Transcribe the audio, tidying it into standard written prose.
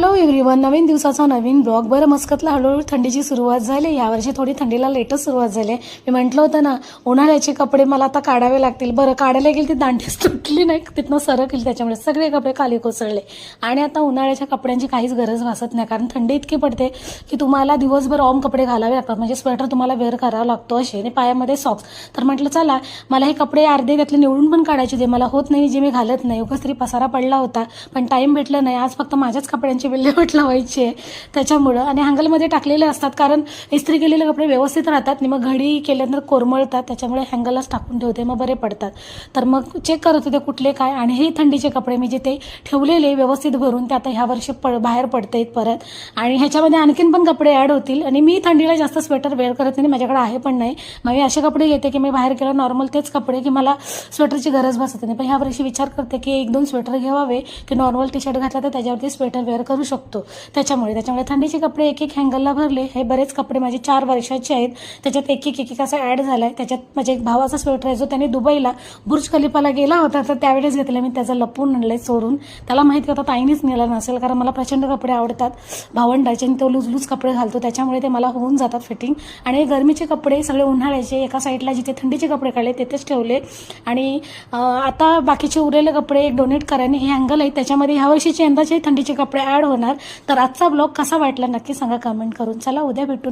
Hello everyone, नवीन दिवसाचा नवीन blog. बरं, मस्कतला हळूहळू थंडीची सुरुवात झाली. यावर्षी थोडी थंडीला लेटच सुरुवात झाली. मी म्हटलं होतं ना, उन्हाळ्याचे कपडे मला आता काढावे लागतील. बरं, काढायला गेली ती दांडीच तुटली नाही, तिथनं सरकली, त्याच्यामुळे सगळे कपडे खाली कोसळले. आणि आता उन्हाळ्याच्या कपड्यांची काहीच गरज भासत नाही, कारण थंडी इतकी पडते की तुम्हाला दिवसभर ऑम कपडे घालावे लागतात. म्हणजे स्वेटर तुम्हाला वेअर करावा लागतो असे, आणि पायामध्ये सॉक्स. तर म्हटलं चला, मला हे कपडे अर्धे त्यातले निवडून पण काढायचे जे मला होत नाही, जे मी घालत नाही. उगाच तरी पसारा पडला होता, पण टाईम भेटला नाही. आज फक्त माझ्याच कपड्यांची विल्हेवाट लावायची आहे त्याच्यामुळं. आणि हँगलमध्ये टाकलेले असतात, कारण इस्त्री केलेले कपडे व्यवस्थित राहतात आणि मग घडी केल्यानंतर कोरमळतात, त्याच्यामुळे हँगललाच टाकून ठेवते, मग बरे पडतात. तर मग चेक करत होते कुठले काय. आणि हे थंडीचे कपडे मी जे ते ठेवलेले व्यवस्थित भरून, ते आता ह्या वर्षी बाहेर पडते परत. आणि ह्याच्यामध्ये आणखीन पण कपडे ॲड होतील. आणि मी थंडीला जास्त स्वेटर वेअर करत नाही, माझ्याकडे आहे पण नाही. मग मी असे कपडे घेते की मी बाहेर गेलो नॉर्मल तेच कपडे, की मला स्वेटरची गरज भासत नाही. पण ह्या वर्षी विचार करते की 1-2 स्वेटर घ्यावे, की नॉर्मल टी शर्ट घातला तर त्याच्यावरती स्वेटर वेअर करू शकतो. त्याच्यामुळे थंडीचे कपडे एक एक हँगलला भरले. हे बरेच कपडे माझे 4 वर्षाचे आहेत, त्याच्यात एक एक असं ॲड झाला आहे. त्याच्यात माझ्या एक भावाचा स्वेटर आहे, जो त्याने दुबईला बुर्ज खलिफाला गेला होता, तर त्यावेळेस घेतलं मी. त्याचं लपून आणलं आहे चोरून. त्याला माहिती होता ताईनीच नेला नसेल, कारण मला प्रचंड कपडे आवडतात भावंडाचे, आणि तो लूज कपडे घालतो, त्याच्यामुळे ते मला होऊन जातात फिटिंग. आणि गरमीचे कपडे सगळे उन्हाळ्याचे एका साईडला जिथे थंडीचे कपडे काढले तिथेच ठेवले. आणि आता बाकीचे उरलेले कपडे एक डोनेट करायने हे हँगल आहे, त्याच्यामध्ये ह्या वर्षीचे यंदाचे थंडीचे कपडे ॲड होणार. तर आजचा ब्लॉग कसा वाटला नक्की सांगा कमेंट करून. चला, उद्या भेटू.